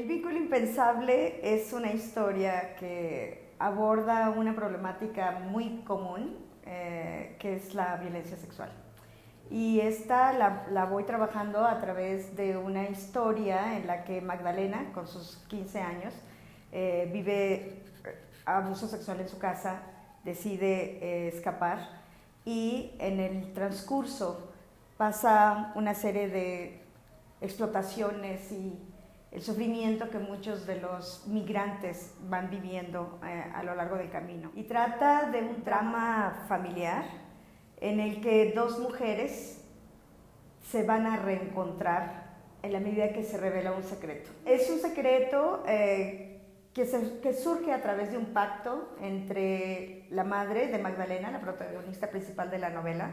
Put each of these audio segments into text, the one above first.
El vínculo impensable es una historia que aborda una problemática muy común, que es la violencia sexual. Y esta la voy trabajando a través de una historia en la que Magdalena, con sus 15 años, vive abuso sexual en su casa, decide escapar y en el transcurso pasa una serie de explotaciones y el sufrimiento que muchos de los migrantes van viviendo a lo largo del camino. Y trata de un drama familiar en el que dos mujeres se van a reencontrar en la medida que se revela un secreto. Es un secreto que surge a través de un pacto entre la madre de Magdalena, la protagonista principal de la novela,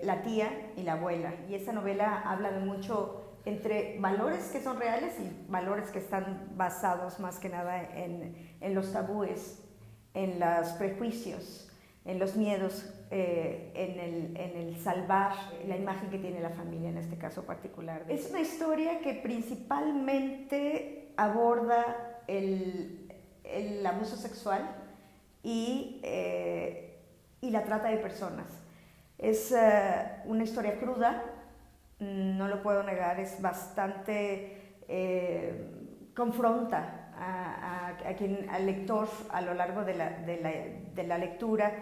la tía y la abuela. Y esa novela habla de mucho entre valores que son reales y valores que están basados más que nada en los tabúes, en los prejuicios, en los miedos, en el salvar la imagen que tiene la familia en este caso particular. Es una historia que principalmente aborda el abuso sexual y la trata de personas. Es una historia cruda, no lo puedo negar, es bastante, confronta al lector a lo largo de la lectura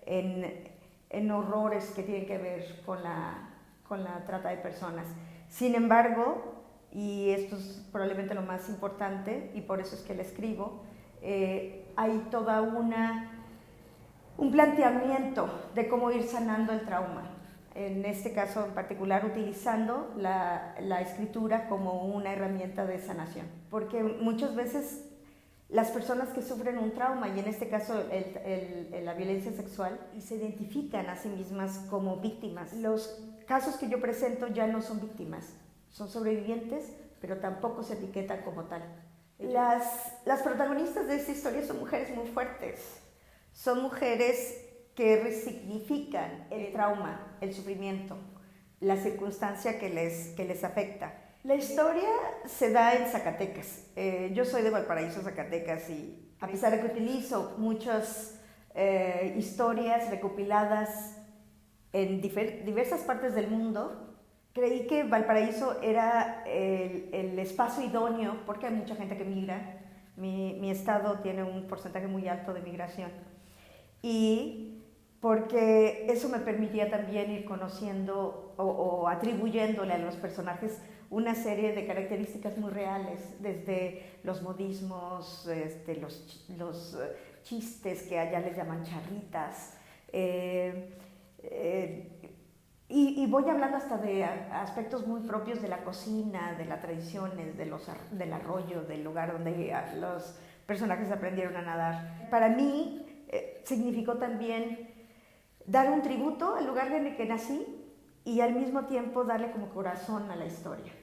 en horrores que tienen que ver con la trata de personas. Sin embargo, y esto es probablemente lo más importante y por eso es que la escribo, hay toda un planteamiento de cómo ir sanando el trauma. En este caso en particular utilizando la escritura como una herramienta de sanación. Porque muchas veces las personas que sufren un trauma, y en este caso la violencia sexual, y se identifican a sí mismas como víctimas. Los casos que yo presento ya no son víctimas, son sobrevivientes, pero tampoco se etiquetan como tal. Las protagonistas de esta historia son mujeres muy fuertes, son mujeres que resignifican el trauma, el sufrimiento, la circunstancia que les afecta. La historia se da en Zacatecas. Yo soy de Valparaíso, Zacatecas, y a pesar de que utilizo muchas historias recopiladas en diversas partes del mundo, creí que Valparaíso era el espacio idóneo, porque hay mucha gente que migra. Mi estado tiene un porcentaje muy alto de migración. Y porque eso me permitía también ir conociendo o atribuyéndole a los personajes una serie de características muy reales, desde los modismos, los chistes que allá les llaman charritas, y voy hablando hasta de aspectos muy propios de la cocina, de las tradiciones, del arroyo, del lugar donde los personajes aprendieron a nadar. Para mí significó también dar un tributo al lugar en el que nací y al mismo tiempo darle como corazón a la historia.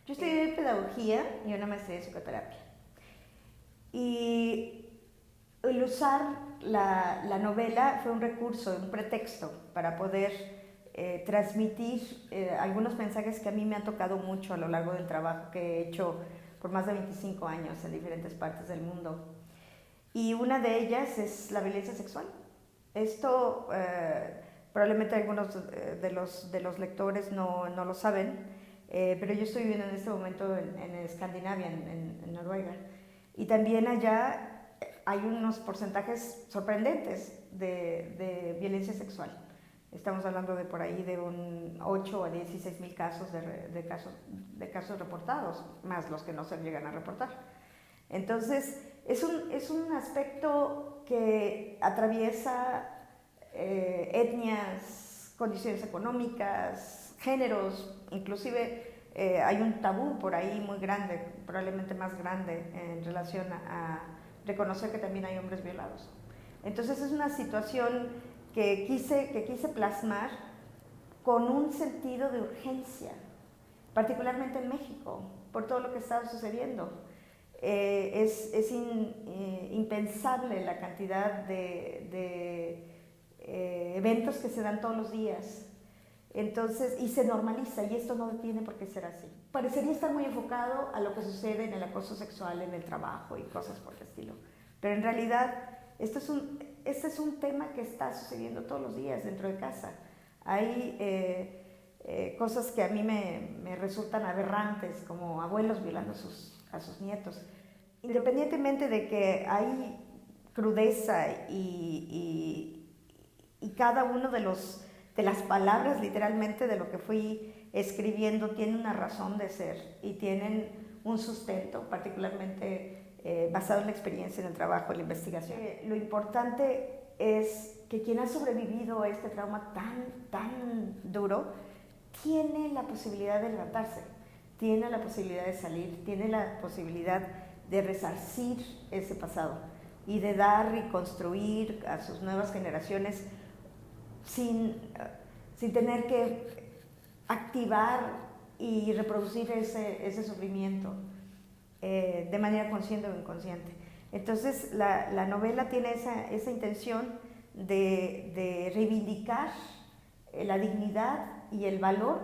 Yo estudié pedagogía y una maestría de psicoterapia. Y el usar la novela fue un recurso, un pretexto para poder transmitir algunos mensajes que a mí me han tocado mucho a lo largo del trabajo que he hecho por más de 25 años en diferentes partes del mundo. Y una de ellas es la violencia sexual. Esto probablemente algunos de los lectores no lo saben, pero yo estoy viviendo en este momento en Escandinavia, en Noruega, y también allá hay unos porcentajes sorprendentes de violencia sexual. Estamos hablando de por ahí de un 8 a 16 mil casos de casos reportados, más los que no se llegan a reportar. Entonces, es un aspecto que atraviesa etnias, condiciones económicas, géneros, inclusive hay un tabú por ahí muy grande, probablemente más grande, en relación a reconocer que también hay hombres violados. Entonces es una situación que quise plasmar con un sentido de urgencia, particularmente en México, por todo lo que está sucediendo. Es impensable la cantidad de eventos que se dan todos los días. Entonces, y se normaliza, y esto no tiene por qué ser así. Parecería estar muy enfocado a lo que sucede en el acoso sexual, en el trabajo y cosas por el estilo. Pero en realidad, este es un tema que está sucediendo todos los días dentro de casa. Hay cosas que a mí me resultan aberrantes, como abuelos violando a sus nietos. Independientemente de que hay crudeza y cada uno de las palabras literalmente de lo que fui escribiendo tiene una razón de ser y tienen un sustento, particularmente basado en la experiencia, en el trabajo, en la investigación. Lo importante es que quien ha sobrevivido a este trauma tan duro tiene la posibilidad de levantarse, tiene la posibilidad de salir, tiene la posibilidad de resarcir ese pasado y de dar y construir a sus nuevas generaciones sin tener que activar y reproducir ese sufrimiento de manera consciente o inconsciente. Entonces la novela tiene esa intención de reivindicar la dignidad y el valor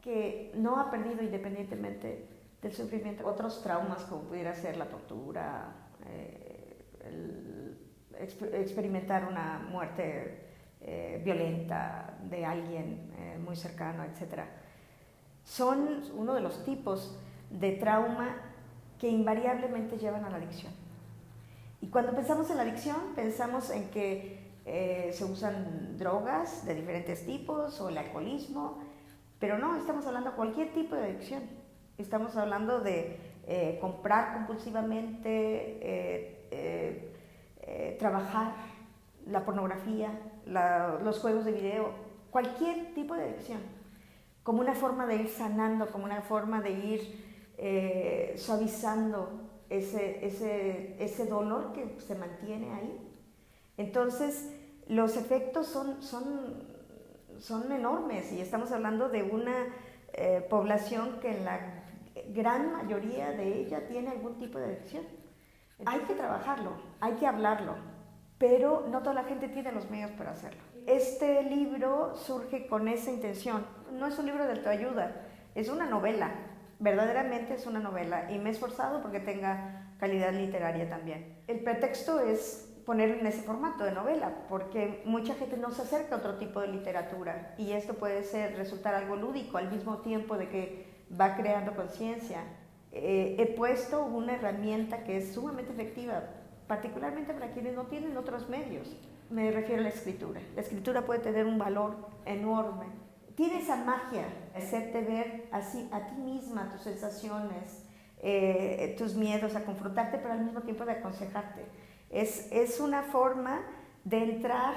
que no ha perdido independientemente del sufrimiento. Otros traumas como pudiera ser la tortura, experimentar una muerte violenta de alguien muy cercano, etc. Son uno de los tipos de trauma que invariablemente llevan a la adicción. Y cuando pensamos en la adicción, pensamos en que se usan drogas de diferentes tipos o el alcoholismo, pero no, estamos hablando de cualquier tipo de adicción. Estamos hablando de comprar compulsivamente, trabajar, la pornografía, los juegos de video, cualquier tipo de adicción, como una forma de ir sanando, como una forma de ir suavizando ese dolor que se mantiene ahí. Entonces, los efectos son enormes y estamos hablando de una población que en la gran mayoría de ella tiene algún tipo de adicción. Hay que trabajarlo, hay que hablarlo, pero no toda la gente tiene los medios para hacerlo. Este libro surge con esa intención. No es un libro de autoayuda, es una novela, verdaderamente es una novela, y me he esforzado porque tenga calidad literaria también. El pretexto es ponerlo en ese formato de novela, porque mucha gente no se acerca a otro tipo de literatura, y esto puede resultar algo lúdico al mismo tiempo de que va creando conciencia. He puesto una herramienta que es sumamente efectiva, particularmente para quienes no tienen otros medios. Me refiero a la escritura. La escritura puede tener un valor enorme. Tiene esa magia, hacerte ver así a ti misma tus sensaciones, tus miedos, a confrontarte, pero al mismo tiempo de aconsejarte. Es una forma de entrar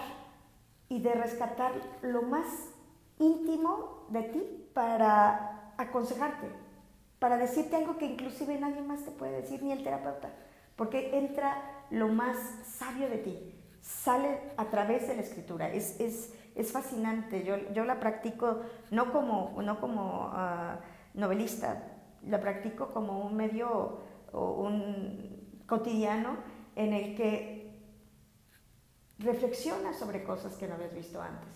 y de rescatar lo más íntimo de ti para aconsejarte, para decirte algo que inclusive nadie más te puede decir, ni el terapeuta, porque entra lo más sabio de ti, sale a través de la escritura. Es fascinante. Yo la practico no como novelista, la practico como un medio o un cotidiano en el que reflexionas sobre cosas que no habías visto antes.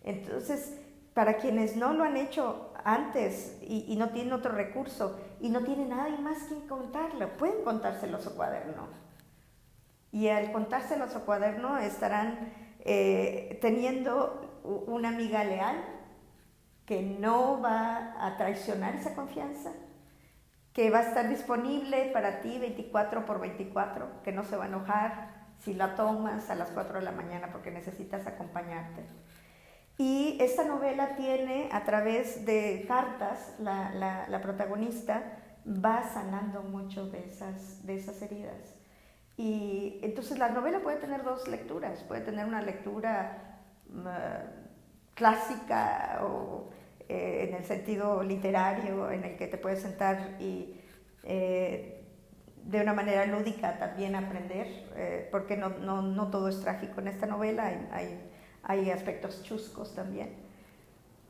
Entonces, para quienes no lo han hecho antes y no tienen otro recurso y no tienen nadie más que contarlo, pueden contárselo a su cuaderno. Y al contárselo a su cuaderno estarán teniendo una amiga leal que no va a traicionar esa confianza, que va a estar disponible para ti 24/24, que no se va a enojar si la tomas a las 4 de la mañana porque necesitas acompañarte. Y esta novela tiene, a través de cartas, la protagonista va sanando mucho de esas heridas. Y entonces la novela puede tener dos lecturas, puede tener una lectura clásica o en el sentido literario, en el que te puedes sentar y de una manera lúdica también aprender, porque no todo es trágico en esta novela, hay aspectos chuscos también.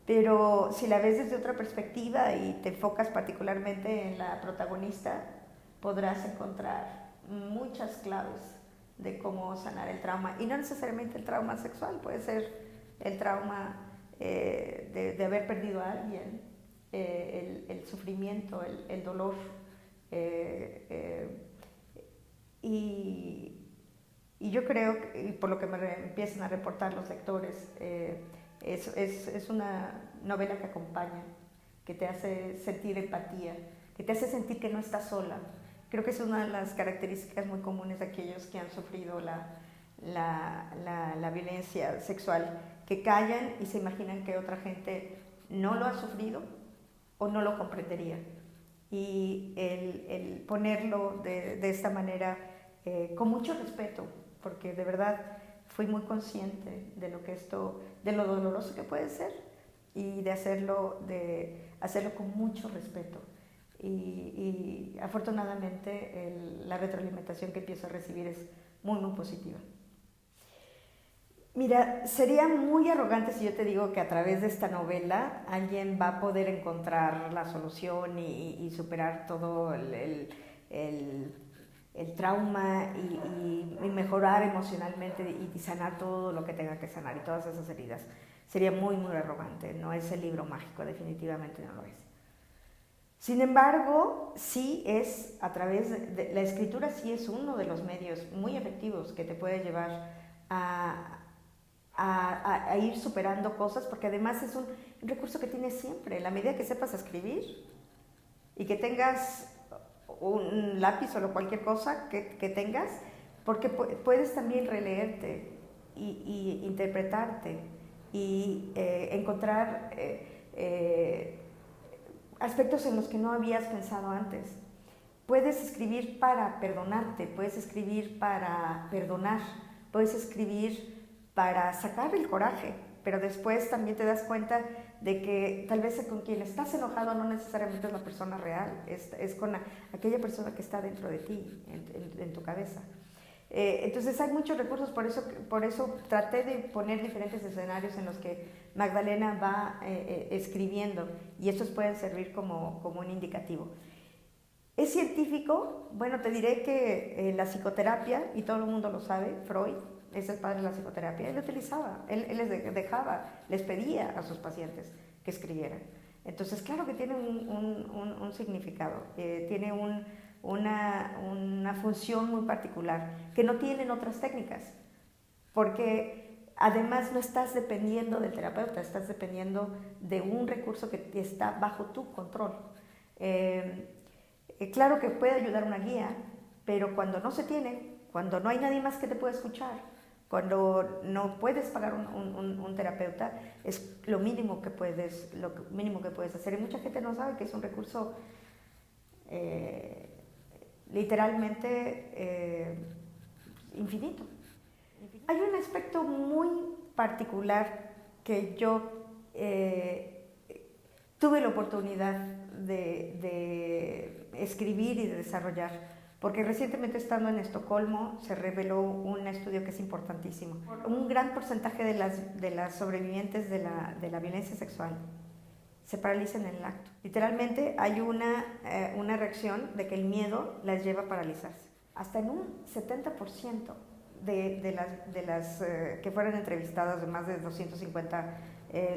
Pero si la ves desde otra perspectiva y te enfocas particularmente en la protagonista, podrás encontrar muchas claves de cómo sanar el trauma. Y no necesariamente el trauma sexual, puede ser el trauma de haber perdido a alguien, el sufrimiento, el dolor. Y yo creo, y por lo que me empiezan a reportar los lectores, es una novela que acompaña, que te hace sentir empatía, que te hace sentir que no estás sola. Creo que es una de las características muy comunes de aquellos que han sufrido la violencia sexual, que callan y se imaginan que otra gente no lo ha sufrido o no lo comprendería. Y el ponerlo de esta manera, con mucho respeto, porque de verdad fui muy consciente de lo que de lo doloroso que puede ser, y de hacerlo con mucho respeto. Y afortunadamente la retroalimentación que empiezo a recibir es muy, muy positiva. Mira, sería muy arrogante si yo te digo que a través de esta novela alguien va a poder encontrar la solución y superar todo el trauma y mejorar emocionalmente y sanar todo lo que tenga que sanar y todas esas heridas. Sería muy, muy arrogante. No es el libro mágico, definitivamente no lo es. Sin embargo, sí es a través de la escritura, sí es uno de los medios muy efectivos que te puede llevar a ir superando cosas, porque además es un recurso que tienes siempre. En la medida que sepas escribir y que tengas un lápiz o cualquier cosa que tengas, porque puedes también releerte y interpretarte y encontrar aspectos en los que no habías pensado antes. Puedes escribir para perdonarte, puedes escribir para perdonar, puedes escribir para sacar el coraje, pero después también te das cuenta de que tal vez con quien estás enojado no necesariamente es la persona real, es con aquella persona que está dentro de ti, en tu cabeza. Entonces hay muchos recursos, por eso traté de poner diferentes escenarios en los que Magdalena va escribiendo, y estos pueden servir como un indicativo. ¿Es científico? Bueno, te diré que la psicoterapia, y todo el mundo lo sabe, Freud es el padre de la psicoterapia, él lo utilizaba, él les pedía a sus pacientes que escribieran. Entonces, claro que tiene un significado, tiene una función muy particular que no tienen otras técnicas, porque además no estás dependiendo del terapeuta, estás dependiendo de un recurso que está bajo tu control. Claro que puede ayudar una guía, pero cuando no se tiene, cuando no hay nadie más que te pueda escuchar, cuando no puedes pagar un terapeuta, es lo mínimo que puedes hacer. Y mucha gente no sabe que es un recurso literalmente infinito. Hay un aspecto muy particular que yo tuve la oportunidad de escribir y de desarrollar, porque recientemente, estando en Estocolmo, se reveló un estudio que es importantísimo. Un gran porcentaje de las sobrevivientes de la violencia sexual se paralizan en el acto. Literalmente hay una reacción de que el miedo las lleva a paralizarse. Hasta en un 70% de las que fueron entrevistadas, de más de 250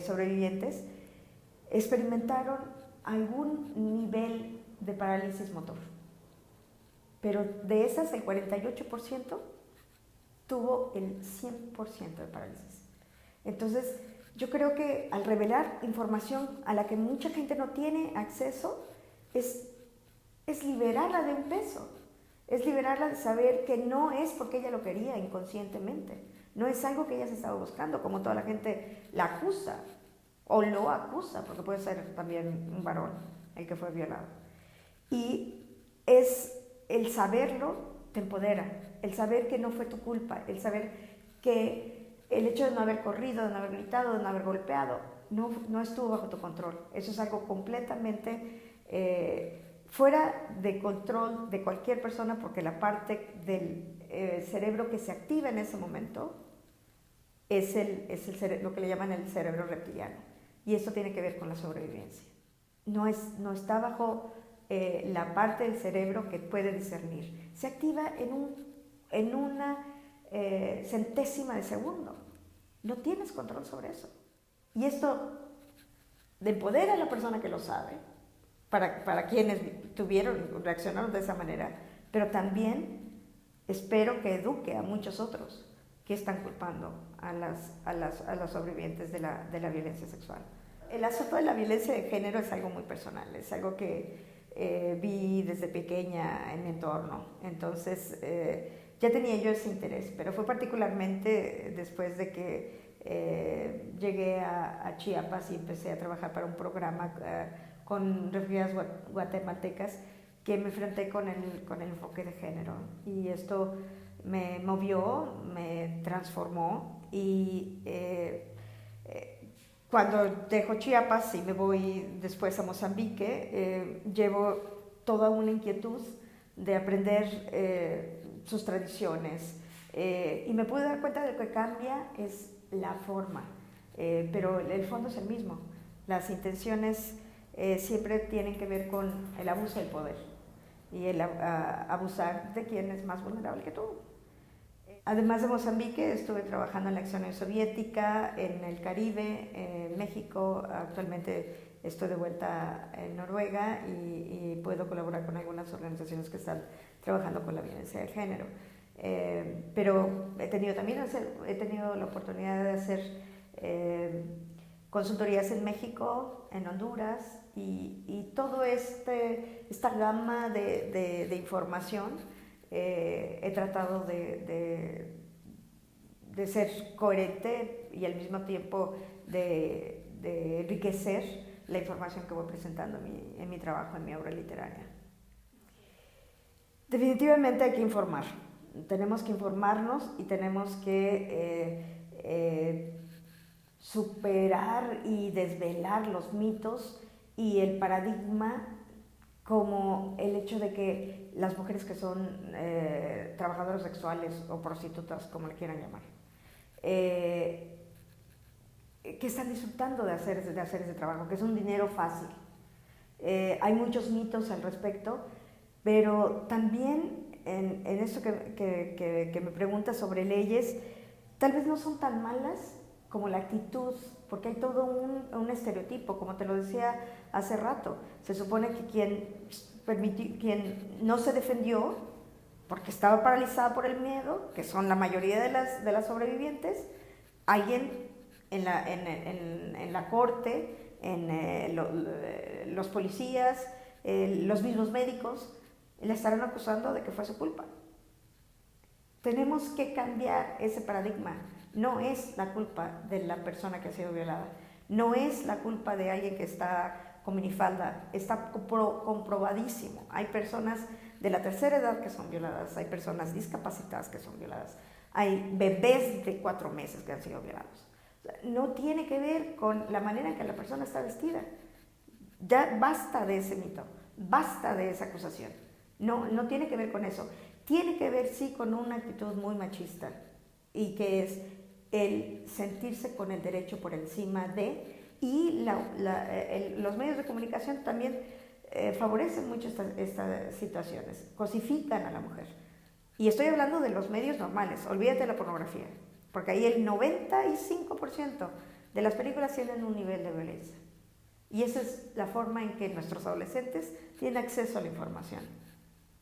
sobrevivientes, experimentaron algún nivel de parálisis motor. Pero de esas, el 48% tuvo el 100% de parálisis. Entonces, yo creo que al revelar información a la que mucha gente no tiene acceso, es liberarla de un peso, es liberarla de saber que no es porque ella lo quería inconscientemente, no es algo que ella se estaba buscando, como toda la gente la acusa o lo acusa, porque puede ser también un varón el que fue violado. Y es el saberlo te empodera, el saber que no fue tu culpa, el saber que el hecho de no haber corrido, de no haber gritado, de no haber golpeado, no estuvo bajo tu control. Eso es algo completamente fuera de control de cualquier persona, porque la parte del cerebro que se activa en ese momento es lo que le llaman el cerebro reptiliano, y eso tiene que ver con la sobrevivencia. No está bajo la parte del cerebro que puede discernir. Se activa en una centésima de segundo. No tienes control sobre eso. Y esto empodera a la persona que lo sabe, para quienes reaccionaron de esa manera, pero también espero que eduque a muchos otros que están culpando a los sobrevivientes de la violencia sexual. El asunto de la violencia de género es algo muy personal, es algo que vi desde pequeña en mi entorno. Entonces, ya tenía yo ese interés, pero fue particularmente después de que llegué a Chiapas y empecé a trabajar para un programa con refugiadas guatemaltecas, que me enfrenté con el enfoque de género. Y esto me movió, me transformó, y cuando dejo Chiapas y me voy después a Mozambique, llevo toda una inquietud de aprender sus tradiciones, y me pude dar cuenta de que lo que cambia es la forma, pero el fondo es el mismo. Las intenciones siempre tienen que ver con el abuso del poder y el abusar de quien es más vulnerable que tú. Además de Mozambique, estuve trabajando en la ex Unión Soviética, en el Caribe, en México. Actualmente estoy de vuelta en Noruega y puedo colaborar con algunas organizaciones que están trabajando con la violencia de género. Pero he tenido la oportunidad de hacer consultorías en México, en Honduras, y toda esta gama de información. He tratado de ser coherente y al mismo tiempo de enriquecer la información que voy presentando en mi trabajo, en mi obra literaria. Definitivamente hay que informar. Tenemos que informarnos y tenemos que superar y desvelar los mitos y el paradigma, como el hecho de que las mujeres que son trabajadoras sexuales o prostitutas, como le quieran llamar, que están disfrutando de hacer ese trabajo, que es un dinero fácil. Hay muchos mitos al respecto, pero también en esto que me preguntas sobre leyes, tal vez no son tan malas como la actitud, porque hay todo un estereotipo, como te lo decía hace rato. Se supone que quien no se defendió porque estaba paralizada por el miedo, que son la mayoría de las sobrevivientes, alguien en la corte, los policías, los mismos médicos, le estarán acusando de que fue su culpa. Tenemos que cambiar ese paradigma. No es la culpa de la persona que ha sido violada, no es la culpa de alguien que está con minifalda, está comprobadísimo. Hay personas de la tercera edad que son violadas, hay personas discapacitadas que son violadas, hay bebés de 4 meses que han sido violados. No tiene que ver con la manera en que la persona está vestida. Ya basta de ese mito, basta de esa acusación. No tiene que ver con eso. Tiene que ver, sí, con una actitud muy machista, y que es el sentirse con el derecho por encima de, y los medios de comunicación también favorecen mucho estas situaciones, cosifican a la mujer. Y estoy hablando de los medios normales, olvídate de la pornografía, porque ahí el 95% de las películas tienen un nivel de violencia. Y esa es la forma en que nuestros adolescentes tienen acceso a la información,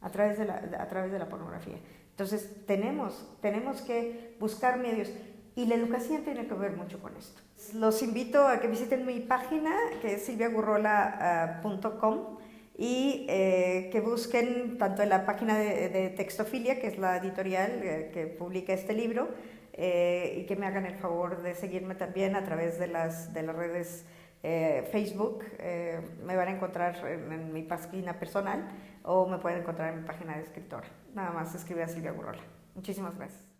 a través de la pornografía. Entonces tenemos que buscar medios, y la educación tiene que ver mucho con esto. Los invito a que visiten mi página, que es silviagurrola.com, y que busquen tanto en la página de Textofilia, que es la editorial que publica este libro, y que me hagan el favor de seguirme también a través de las redes Facebook. Me van a encontrar en mi página personal, o me pueden encontrar en mi página de escritora. Nada más escribe a Silvia Gurrola. Muchísimas gracias.